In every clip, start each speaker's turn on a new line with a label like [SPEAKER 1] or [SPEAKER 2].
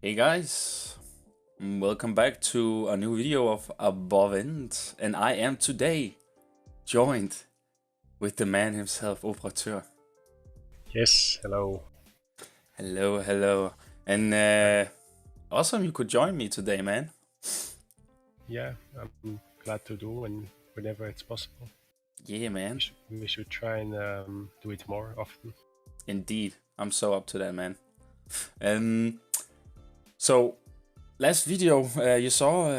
[SPEAKER 1] Hey guys, welcome back to a new video of Above End, and I am today joined with the man himself, Operateur.
[SPEAKER 2] Yes, hello.
[SPEAKER 1] Hello, and awesome you could join me today, man.
[SPEAKER 2] Yeah, I'm glad to do and whenever it's possible.
[SPEAKER 1] Yeah, man.
[SPEAKER 2] We should try and do it more often.
[SPEAKER 1] Indeed, I'm so up to that, man. So last video you saw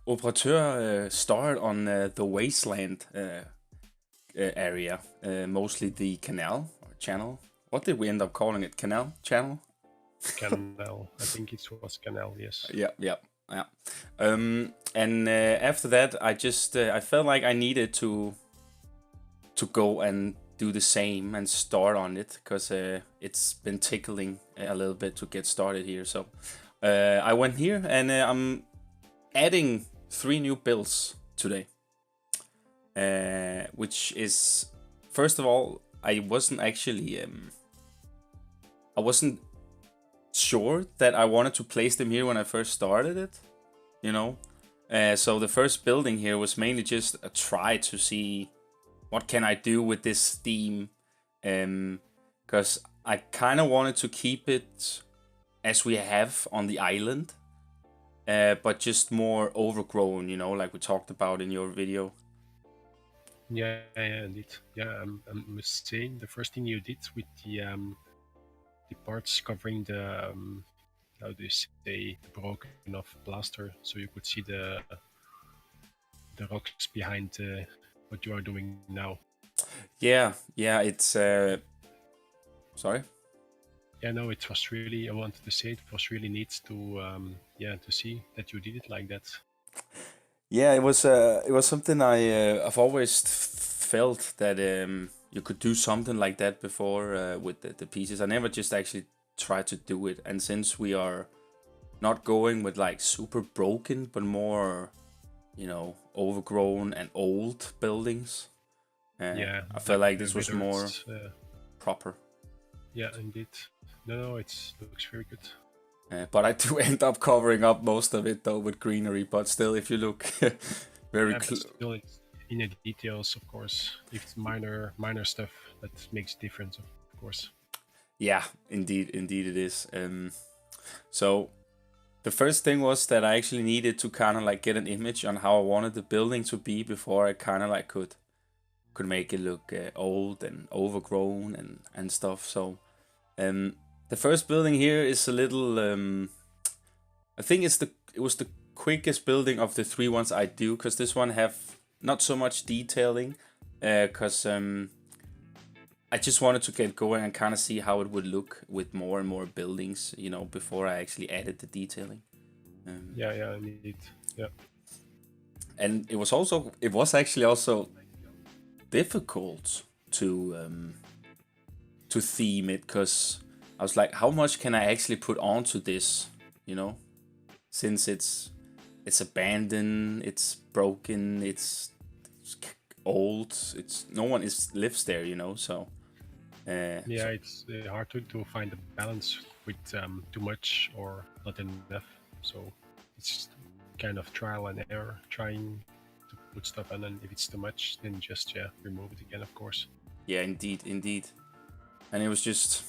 [SPEAKER 1] Operateur start on the Wasteland area, mostly the canal or channel. What did we end up calling it? Canal? Channel?
[SPEAKER 2] Canal, I think it was Canal, yes.
[SPEAKER 1] Yeah. And after that, I felt like I needed to go and do the same and start on it because it's been tickling a little bit to get started here. So I went here and I'm adding 3 new builds today, which is, first of all, I wasn't sure that I wanted to place them here when I first started it, you know. So the first building here was mainly just a try to see what can I do with this theme, because I kind of wanted to keep it as we have on the island, but just more overgrown, you know, like we talked about in your video.
[SPEAKER 2] Yeah, indeed. Yeah, I must say the first thing you did with the parts covering the how do you say, the broken off plaster, so you could see the rocks behind what you are doing now.
[SPEAKER 1] Yeah, it's sorry.
[SPEAKER 2] Yeah, no, it was really, I wanted to say it was really neat to to see that you did it like that.
[SPEAKER 1] Yeah, it was something I've always felt that you could do something like that before with the pieces. I never just actually tried to do it, and since we are not going with like super broken, but more, you know, overgrown and old buildings,
[SPEAKER 2] Yeah,
[SPEAKER 1] I felt
[SPEAKER 2] like
[SPEAKER 1] like
[SPEAKER 2] the
[SPEAKER 1] this was
[SPEAKER 2] weathered.
[SPEAKER 1] more proper.
[SPEAKER 2] Yeah, indeed. No, it looks very good.
[SPEAKER 1] But I do end up covering up most of it though with greenery. But still, if you look very
[SPEAKER 2] Yeah, but still, it's in the details, of course. If it's minor stuff, that makes a difference, of course.
[SPEAKER 1] yeah, indeed it is. So the first thing was that I actually needed to kind of like get an image on how I wanted the building to be before I kind of like could make it look old and overgrown and stuff. So the first building here is a little I think it was the quickest building of the 3 ones I do, because this one have not so much detailing, because I just wanted to get going and kind of see how it would look with more and more buildings, you know, before I actually added the detailing.
[SPEAKER 2] Yeah, indeed. Yeah.
[SPEAKER 1] And it was actually also difficult to theme it, because I was like, how much can I actually put onto this, you know, since it's abandoned, it's broken, it's old, it's no one lives there, you know. So
[SPEAKER 2] Yeah, it's hard to find a balance with too much or not enough. So it's kind of trial and error, trying to put stuff on, and if it's too much, then just remove it again, of course.
[SPEAKER 1] yeah, indeed. And it was just,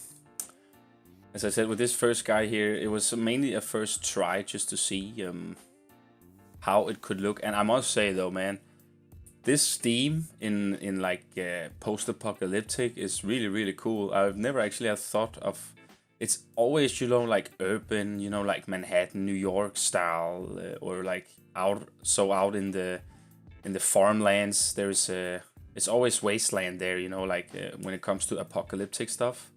[SPEAKER 1] as I said, with this first guy here, it was mainly a first try just to see how it could look. And I must say though, man, this theme in like post-apocalyptic is really cool. I've never actually had thought of. It's always, you know, like urban, you know, like Manhattan, New York style, or like out in the farmlands. There's it's always wasteland there, you know, like when it comes to apocalyptic stuff.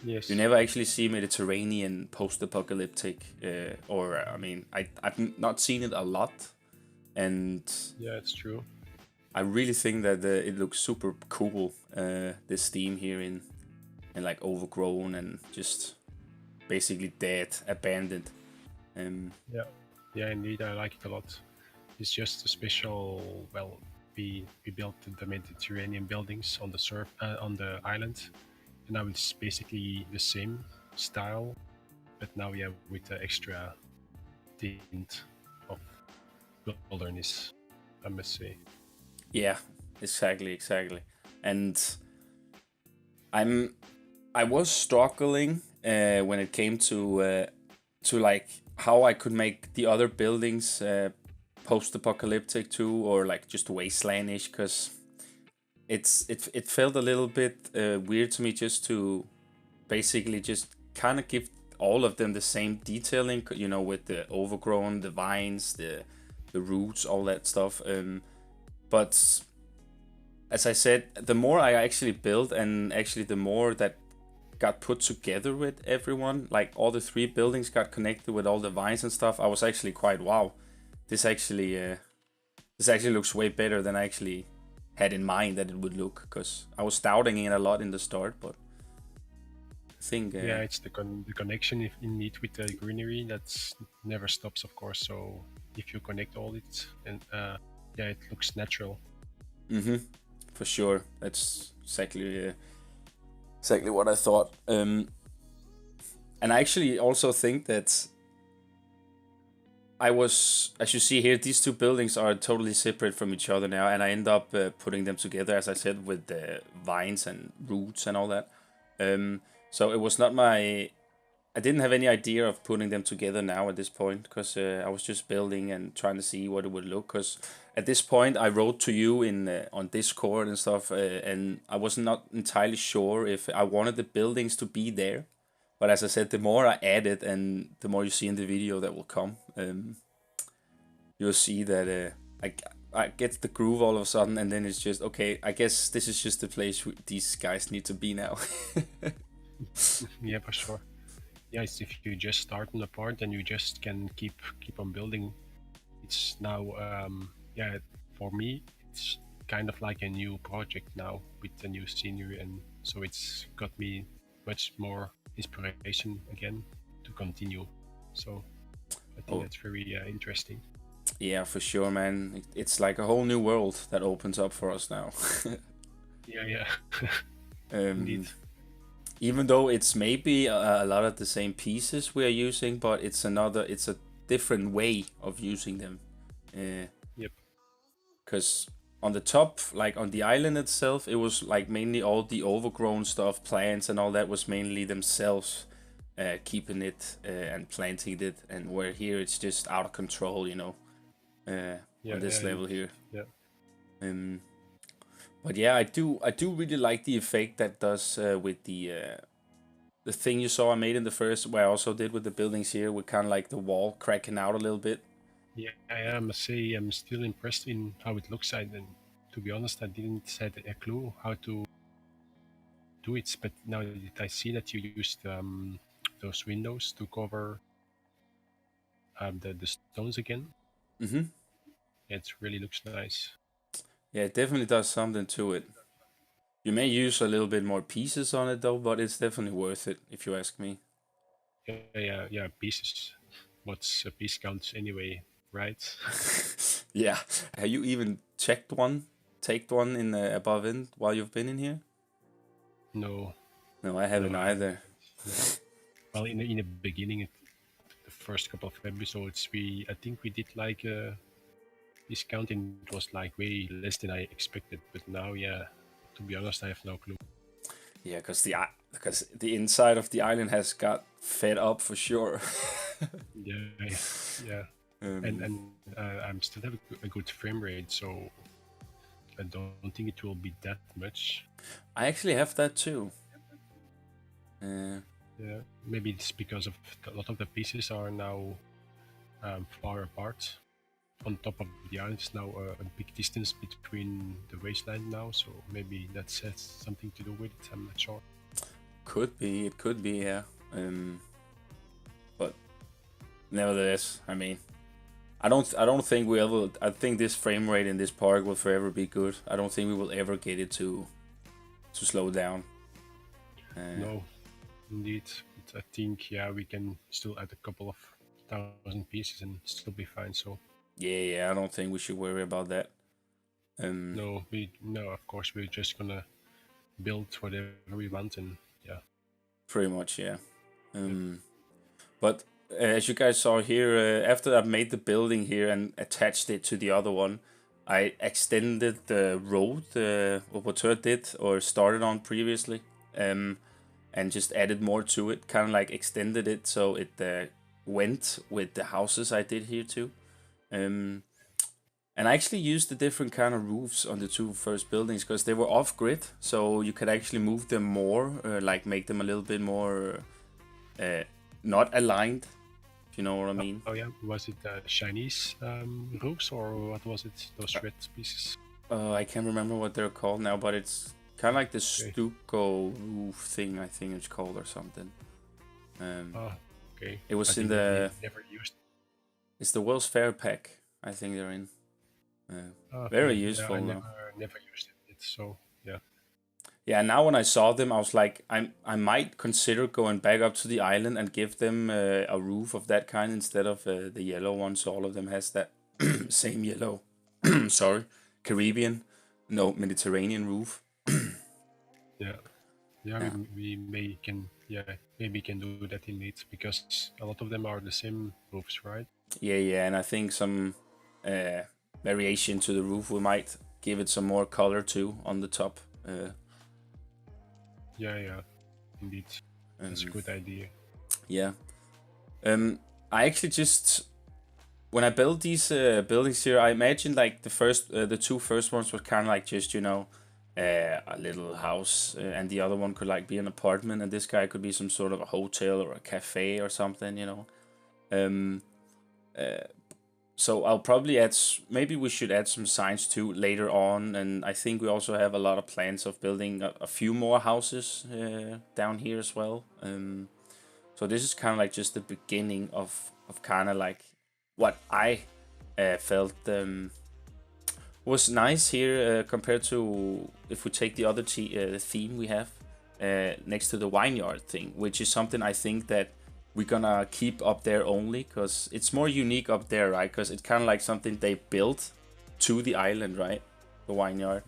[SPEAKER 2] Yes.
[SPEAKER 1] You never actually see Mediterranean post-apocalyptic, or I mean, I've not seen it a lot, and
[SPEAKER 2] Yeah, it's true.
[SPEAKER 1] I really think that it looks super cool. This theme here in like overgrown and just basically dead, abandoned.
[SPEAKER 2] Yeah, yeah, indeed, I like it a lot. It's just a special. Well, we built the Mediterranean buildings on the on the island, and now it's basically the same style, but now yeah, with the extra tint of wilderness, I must say.
[SPEAKER 1] Yeah, exactly. And I was struggling when it came to like how I could make the other buildings post-apocalyptic too, or like just wastelandish, because it felt a little bit weird to me just to basically just kind of give all of them the same detailing, you know, with the overgrown, the vines, the roots, all that stuff. But as I said, the more I actually built, and actually the more that got put together with everyone, like all the three buildings got connected with all the vines and stuff, I was actually quite, wow, this actually looks way better than I actually had in mind that it would look, because I was doubting it a lot in the start, but I think
[SPEAKER 2] Yeah, it's the connection in it with the greenery that never stops, of course. So if you connect all it, and yeah, it looks natural.
[SPEAKER 1] for sure, that's exactly what I thought. And I actually also think that I was, as you see here, these two buildings are totally separate from each other now, and I end up putting them together, as I said, with the vines and roots and all that. So it was not my, I didn't have any idea of putting them together now at this point, because I was just building and trying to see what it would look. Because at this point, I wrote to you in on Discord and stuff, and I was not entirely sure if I wanted the buildings to be there. But as I said, the more I added, and the more you see in the video that will come, you'll see that I get the groove all of a sudden, and then it's just okay. I guess this is just the place these guys need to be now.
[SPEAKER 2] Yeah, for sure. Yeah, it's if you just start on a part and you just can keep on building. It's now yeah, for me it's kind of like a new project now with the new scenery, and so it's got me much more inspiration again to continue. So I think
[SPEAKER 1] Oh,
[SPEAKER 2] that's very interesting.
[SPEAKER 1] yeah, for sure, man. It's like a whole new world that opens up for us now.
[SPEAKER 2] Yeah, yeah. Indeed.
[SPEAKER 1] um, Even though it's maybe a lot of the same pieces we are using, but it's a different way of using them.
[SPEAKER 2] Yep.
[SPEAKER 1] Because on the top, like on the island itself, it was like mainly all the overgrown stuff, plants and all that was mainly themselves keeping it and planting it, and where here it's just out of control, you know,
[SPEAKER 2] Yeah,
[SPEAKER 1] on this
[SPEAKER 2] yeah,
[SPEAKER 1] level here.
[SPEAKER 2] yeah.
[SPEAKER 1] Um, but yeah, I do really like the effect that does with the thing you saw I made in the first, where I also did with the buildings here, with kind of like the wall cracking out a little bit.
[SPEAKER 2] Yeah, I must say I'm still impressed in how it looks. And to be honest, I didn't had a clue how to do it. But now that I see that you used those windows to cover the stones again,
[SPEAKER 1] Mm-hmm.
[SPEAKER 2] it really looks nice.
[SPEAKER 1] Yeah, it definitely does something to it. You may use a little bit more pieces on it though, but it's definitely worth it if you ask me.
[SPEAKER 2] Yeah, yeah, yeah. Pieces. What's a piece counts anyway, right?
[SPEAKER 1] Yeah. Have you even taked one in the above end while you've been in here?
[SPEAKER 2] No,
[SPEAKER 1] No, I
[SPEAKER 2] no,
[SPEAKER 1] haven't
[SPEAKER 2] I
[SPEAKER 1] either.
[SPEAKER 2] haven't. No. Well, in the beginning, the first couple of episodes, I think we did like this counting was like way less than I expected. But now, yeah, to be honest, I have no clue.
[SPEAKER 1] Yeah, because the inside of the island has got fed up for sure.
[SPEAKER 2] Yeah, yeah, and
[SPEAKER 1] um,
[SPEAKER 2] I'm still have a good frame rate, so I don't think it will be that much.
[SPEAKER 1] I actually have that too. Uh,
[SPEAKER 2] Yeah, maybe it's because of a lot of the pieces are now far apart. On top of the island is now a big distance between the wasteland now, so maybe that has something to do with it. I'm not sure.
[SPEAKER 1] it could be, yeah. But nevertheless, I mean, I don't think we ever. I think this frame rate in this park will forever be good. I don't think we will ever get it to slow down.
[SPEAKER 2] No, indeed. But I think yeah, we can still add a couple of thousand pieces and still be fine. So
[SPEAKER 1] Yeah, I don't think we should worry about that.
[SPEAKER 2] no, of course we're just gonna build whatever we want, and yeah,
[SPEAKER 1] Pretty much, yeah.
[SPEAKER 2] yep.
[SPEAKER 1] But as you guys saw here, after I made the building here and attached it to the other one, I extended the road the Operateur did or started on previously, and just added more to it, kind of like extended it so it went with the houses I did here too. And I actually used the different kind of roofs on the two first buildings because they were off grid, so you could actually move them more, like make them a little bit more not aligned, if you know what I mean.
[SPEAKER 2] Oh yeah, was it Chinese roofs or what was it? Those red pieces?
[SPEAKER 1] I can't remember what they're called now, but it's kind of like the stucco roof thing, I think it's called, or something.
[SPEAKER 2] Okay.
[SPEAKER 1] It was
[SPEAKER 2] I
[SPEAKER 1] in
[SPEAKER 2] think
[SPEAKER 1] the.
[SPEAKER 2] we never used.
[SPEAKER 1] It's the World's Fair pack, I think they're in.
[SPEAKER 2] Okay.
[SPEAKER 1] Very
[SPEAKER 2] Yeah,
[SPEAKER 1] useful
[SPEAKER 2] I
[SPEAKER 1] now.
[SPEAKER 2] never used it. So yeah.
[SPEAKER 1] Yeah, now when I saw them, I was like, I might consider going back up to the island and give them a roof of that kind instead of the yellow one. So all of them has that same yellow, sorry, Caribbean, no, Mediterranean roof.
[SPEAKER 2] Yeah.
[SPEAKER 1] Yeah.
[SPEAKER 2] Maybe can do that indeed because a lot of them are the same roofs, right?
[SPEAKER 1] Yeah, and I think some variation to the roof we might give it some more color too on the top.
[SPEAKER 2] Yeah, indeed. That's a good idea.
[SPEAKER 1] Yeah. I actually just when I built these buildings here, I imagined like the two first ones were kind of like just a little house, and the other one could like be an apartment, and this guy could be some sort of a hotel or a cafe or something, you know. So I'll probably maybe we should add some signs too later on, and I think we also have a lot of plans of building a few more houses down here as well. So this is kind of like just the beginning of kind of like what I felt was nice here compared to if we take the other theme we have next to the vineyard thing, which is something I think that we're gonna keep up there only because it's more unique up there, right? Because it's kind of like something they built to the island, right? The vineyard.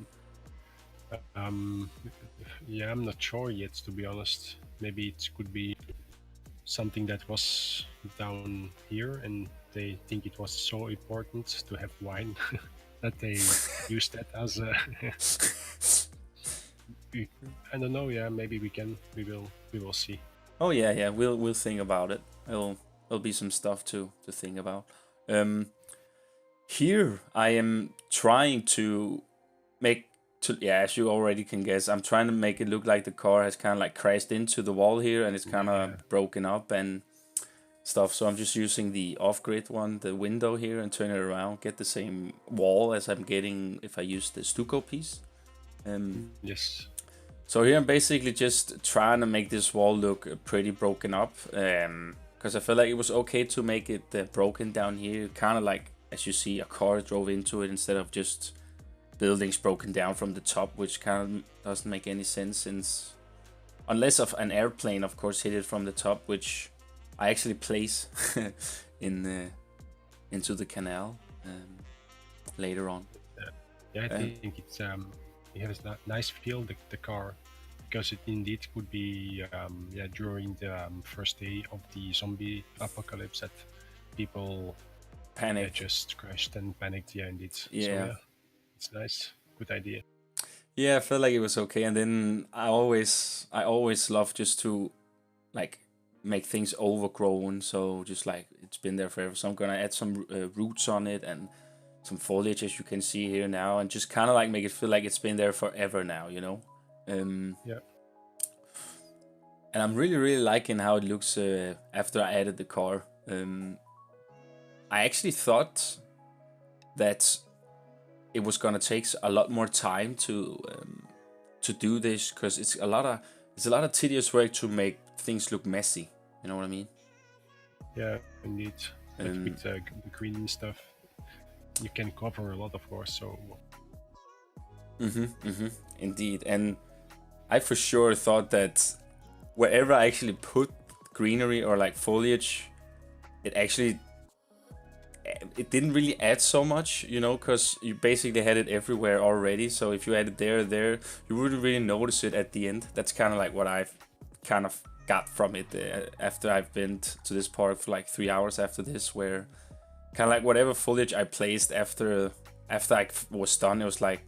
[SPEAKER 2] Yeah, I'm not sure yet, to be honest. Maybe it could be something that was down here and they think it was so important to have wine that they used that as a I don't know. Yeah, maybe we will see.
[SPEAKER 1] Oh yeah, we'll think about it. It'll be some stuff to think about. Here I am trying to as you already can guess, I'm trying to make it look like the car has kind of like crashed into the wall here and it's kind of broken up and stuff. So I'm just using the off-grid one, the window here, and turn it around, get the same wall as I'm getting if I use the stucco piece.
[SPEAKER 2] Yes.
[SPEAKER 1] So here I'm basically just trying to make this wall look pretty broken up, because I felt like it was okay to make it broken down here, kind of like as you see a car drove into it instead of just buildings broken down from the top, which kind of doesn't make any sense since unless of an airplane of course hit it from the top, which I actually place into the canal later on.
[SPEAKER 2] Yeah, I think it's it has a nice feel, the car, because it indeed could be during the first day of the zombie apocalypse that people just crashed and panicked. Yeah, indeed.
[SPEAKER 1] Yeah.
[SPEAKER 2] So, yeah, it's nice. Good idea.
[SPEAKER 1] Yeah, I felt like it was okay, and then I always love just to like make things overgrown, so just like it's been there forever. So I'm gonna add some roots on it and some foliage, as you can see here now, and just kind of like make it feel like it's been there forever now, you know.
[SPEAKER 2] Yeah.
[SPEAKER 1] And I'm really liking how it looks after I added the car. I actually thought that it was gonna take a lot more time to do this, because it's a lot of tedious work to make things look messy. You know what I mean?
[SPEAKER 2] Yeah, indeed. Like with the green stuff, you can cover a lot, of course. So.
[SPEAKER 1] Indeed, and I for sure thought that wherever I actually put greenery or like foliage, it didn't really add so much, you know, because you basically had it everywhere already. So if you add it there, you wouldn't really notice it at the end. That's kind of like what I've kind of got from it after I've been to this part for like 3 hours after this, where kind of like whatever foliage I placed after I was done, it was like,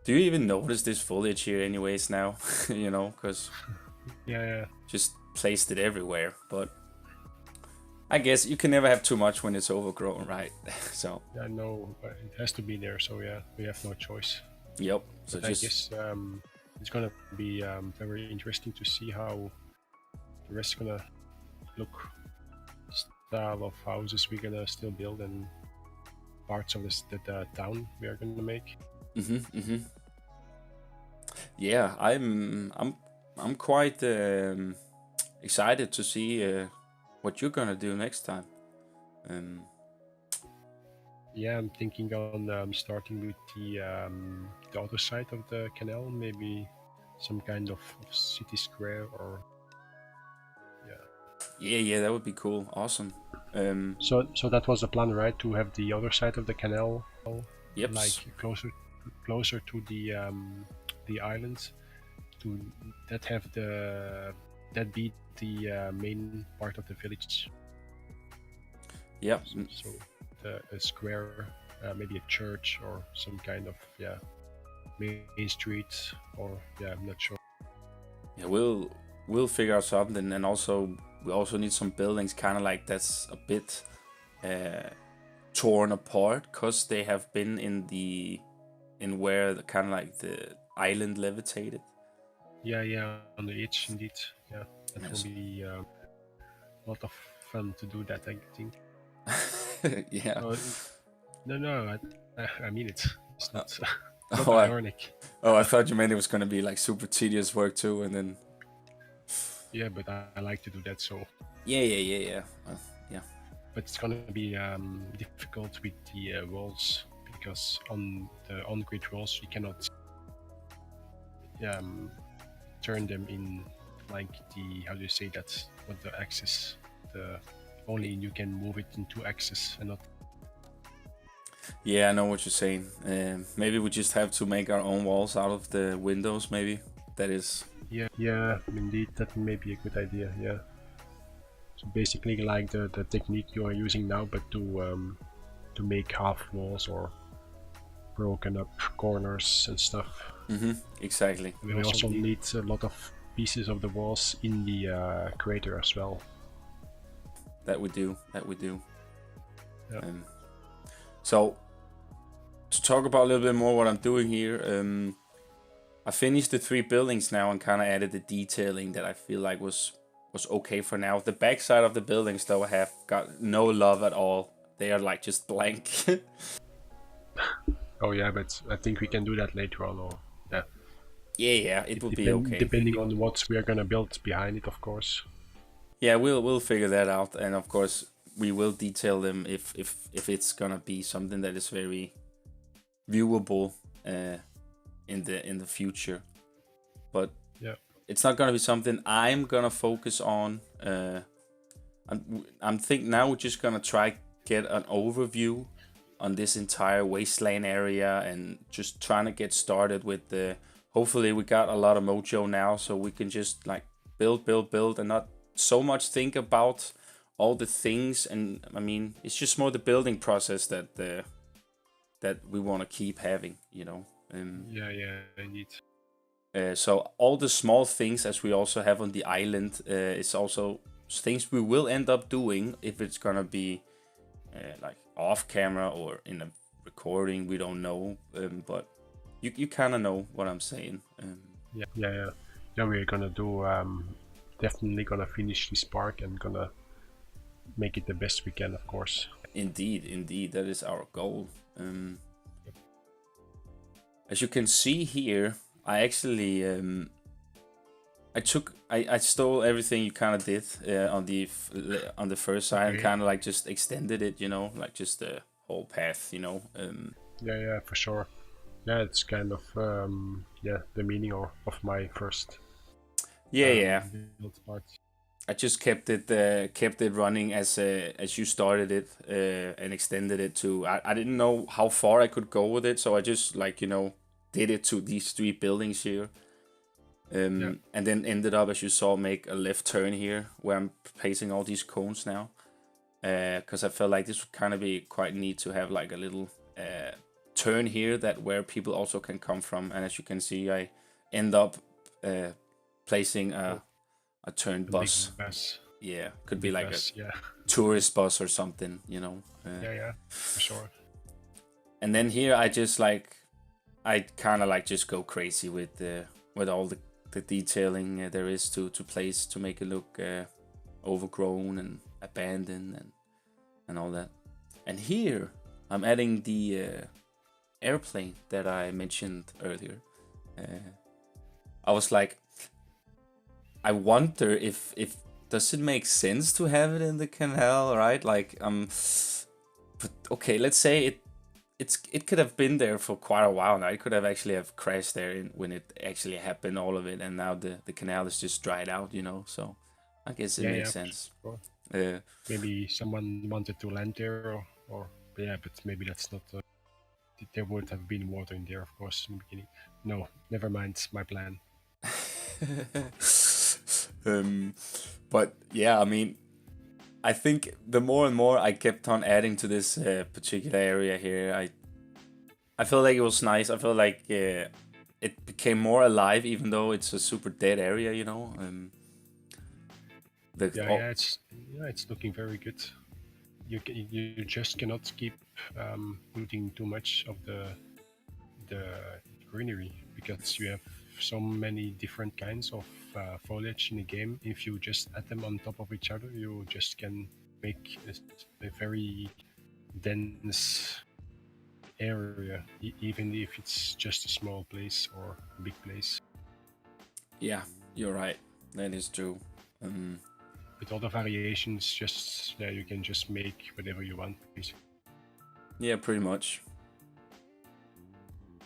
[SPEAKER 1] do you even notice this foliage here anyways now? You know, because
[SPEAKER 2] Yeah.
[SPEAKER 1] just placed it everywhere. But I guess you can never have too much when it's overgrown, right? So
[SPEAKER 2] I know it has to be there. So yeah, we have no choice.
[SPEAKER 1] yep. So
[SPEAKER 2] But
[SPEAKER 1] just
[SPEAKER 2] I guess it's gonna be very interesting to see how the rest is gonna look, style of houses we're gonna still build, and parts of the town we are gonna make.
[SPEAKER 1] yeah, I'm quite excited to see what you're gonna do next time.
[SPEAKER 2] Yeah, I'm thinking on starting with the other side of the canal, maybe some kind of city square, or
[SPEAKER 1] Yeah, that would be cool. Awesome.
[SPEAKER 2] so that was the plan, right? To have the other side of the canal,
[SPEAKER 1] Yep.
[SPEAKER 2] like closer to the islands, to that be the main part of the village.
[SPEAKER 1] Yep.
[SPEAKER 2] So a square, maybe a church or some kind of main street, or I'm not sure.
[SPEAKER 1] Yeah, we'll figure out something, and also we also need some buildings kind of like that's a bit torn apart, because they have been in where the kind of like the island levitated.
[SPEAKER 2] Yeah, on the edge indeed. Yeah, that
[SPEAKER 1] Yes.
[SPEAKER 2] will be a lot of fun to do that, I think.
[SPEAKER 1] Yeah.
[SPEAKER 2] No, I mean it. It's not, not
[SPEAKER 1] Oh,
[SPEAKER 2] ironic.
[SPEAKER 1] I thought you meant it was gonna be like super tedious work too, and then
[SPEAKER 2] Yeah, but I like to do that, so.
[SPEAKER 1] yeah. Yeah.
[SPEAKER 2] But it's gonna be difficult with the walls, because on the on-grid walls you cannot turn them in, like the, how do you say that? What the axis? The only you can move it into axis and not.
[SPEAKER 1] Yeah, I know what you're saying. Maybe we just have to make our own walls out of the windows. Maybe that is.
[SPEAKER 2] Yeah, indeed, that may be a good idea. Yeah. So basically, like the technique you are using now, but to make half walls or broken up corners and stuff.
[SPEAKER 1] Exactly.
[SPEAKER 2] We also need a lot of pieces of the walls in the crater as well.
[SPEAKER 1] That we do.
[SPEAKER 2] Yeah.
[SPEAKER 1] So to talk about a little bit more what I'm doing here, I finished the 3 buildings now and kind of added the detailing that I feel like was okay for now. The back side of the buildings though have got no love at all. They are like just blank.
[SPEAKER 2] Oh yeah, but I think we can do that later on, or yeah.
[SPEAKER 1] Yeah, it will be okay.
[SPEAKER 2] Depending on what we are gonna build behind it, of course.
[SPEAKER 1] Yeah, we'll figure that out, and of course we will detail them if it's gonna be something that is very viewable in the future. But
[SPEAKER 2] yeah,
[SPEAKER 1] it's not gonna be something I'm gonna focus on. I'm think now we're just gonna try get an overview on this entire Wasteland area, and just trying to get started with the. Hopefully we got a lot of mojo now, so we can just like build, and not so much think about all the things. And I mean, it's just more the building process that we want to keep having, you know.
[SPEAKER 2] Yeah, indeed.
[SPEAKER 1] So all the small things, as we also have on the island, is also things we will end up doing if it's gonna be like off camera or in a recording. We don't know, but you kind of know what I'm saying.
[SPEAKER 2] Yeah. We're gonna do. Definitely gonna finish this part and gonna make it the best we can, of course.
[SPEAKER 1] Indeed, that is our goal. As you can see here, I actually I stole everything you kind of did on the first side, and kind of like just extended it, you know, like just the whole path, you know.
[SPEAKER 2] Yeah, for sure. Yeah, it's kind of the meaning of my first.
[SPEAKER 1] Yeah.
[SPEAKER 2] Build part.
[SPEAKER 1] I just kept it running as you started it, and extended it to. I didn't know how far I could go with it, so I just, like, you know, did it to these 3 buildings here. And then ended up, as you saw, make a left turn here where I'm placing all these cones now. Because I felt like this would kind of be quite neat to have like a little turn here that where people also can come from. And as you can see, I end up placing a turned bus. Yeah, could be like a tourist bus or something, you know.
[SPEAKER 2] Yeah, for sure.
[SPEAKER 1] And then here I just like, I kind of like just go crazy with all the detailing there is to place to make it look overgrown and abandoned and all that. And here I'm adding the airplane that I mentioned earlier. I was like, I wonder if does it make sense to have it in the canal, right? Like but okay, let's say it could have been there for quite a while now. It could have actually have crashed there when it actually happened, all of it, and now the canal is just dried out, you know. So I guess it makes sense.
[SPEAKER 2] Sure. Maybe someone wanted to land there, or yeah, but maybe that's not. There would have been water in there, of course, in the beginning. No, never mind. My plan.
[SPEAKER 1] But yeah, I mean, I think the more and more I kept on adding to this particular area here, I felt like it was nice. I felt like it became more alive, even though it's a super dead area, you know.
[SPEAKER 2] It's looking very good. You just cannot keep looting too much of the greenery because you have so many different kinds of foliage in the game. If you just add them on top of each other, you just can make a very dense area, even if it's just a small place or a big place.
[SPEAKER 1] Yeah, you're right. That is true.
[SPEAKER 2] With all the variations, just you can just make whatever you want, basically.
[SPEAKER 1] Yeah, pretty much.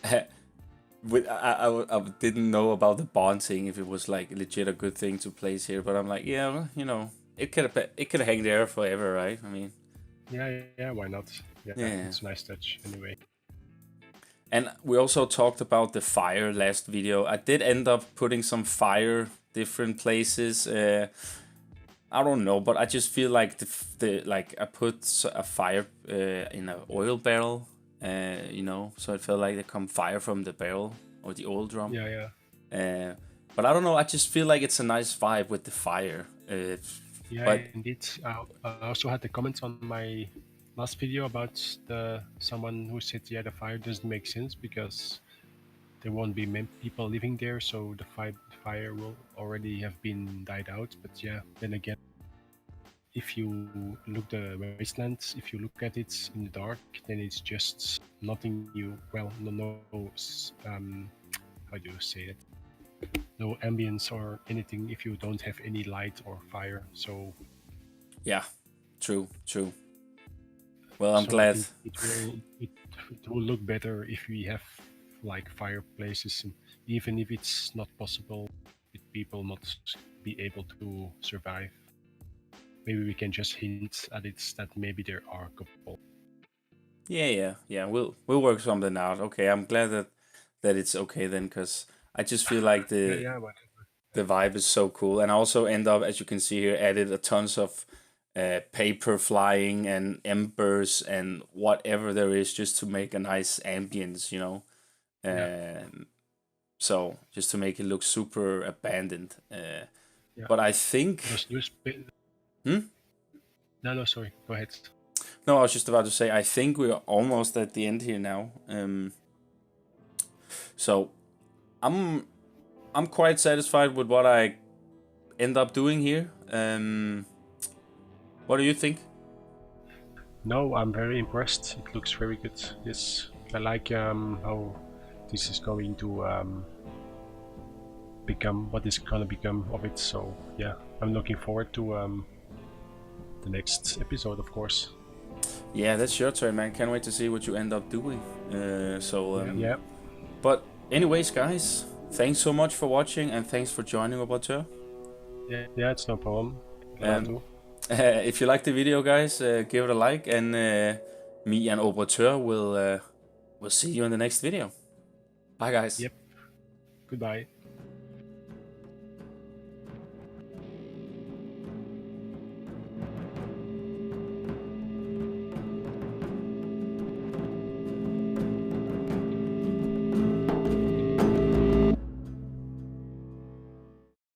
[SPEAKER 1] I didn't know about the bond thing, if it was like legit a good thing to place here, but I'm like, yeah, well, you know, it could hang there forever, right? I mean,
[SPEAKER 2] yeah, why not? Yeah, it's a nice touch anyway.
[SPEAKER 1] And we also talked about the fire last video. I did end up putting some fire different places. I don't know, but I just feel like the like I put a fire in an oil barrel. You know, so it felt like there come fire from the barrel or the oil drum.
[SPEAKER 2] Yeah.
[SPEAKER 1] But I don't know. I just feel like it's a nice vibe with the fire. But
[SPEAKER 2] indeed. I also had the comments on my last video about someone who said, the fire doesn't make sense because there won't be many people living there, so the fire will already have been died out. But then again, if you look the Wasteland, if you look at it in the dark, then it's just nothing new. Well, no how do you say it? No ambience or anything if you don't have any light or fire. So
[SPEAKER 1] yeah, true. Well, I'm glad.
[SPEAKER 2] It will look better if we have like fireplaces, and even if it's not possible with people not be able to survive. Maybe we can just hint at it that maybe there are a couple.
[SPEAKER 1] Yeah. We'll work something out. Okay, I'm glad that it's okay then, because I just feel like the vibe is so cool, and I also end up, as you can see here, added a tons of paper flying and embers and whatever there is just to make a nice ambience, you know. So just to make it look super abandoned. But I think.
[SPEAKER 2] No, sorry. Go ahead.
[SPEAKER 1] No, I was just about to say, I think we're almost at the end here now. So I'm quite satisfied with what I end up doing here. What do you think?
[SPEAKER 2] No, I'm very impressed. It looks very good. Yes, I like how this is going to become, what is gonna become of it. So yeah, I'm looking forward to the next episode, of course.
[SPEAKER 1] Yeah, that's your turn, man. Can't wait to see what you end up doing.
[SPEAKER 2] Yeah.
[SPEAKER 1] But anyways, guys, thanks so much for watching, and thanks for joining, Operateur.
[SPEAKER 2] Yeah, it's no problem.
[SPEAKER 1] If you like the video, guys, give it a like, and me and Operateur will see you in the next video. Bye, guys.
[SPEAKER 2] Yep. Goodbye.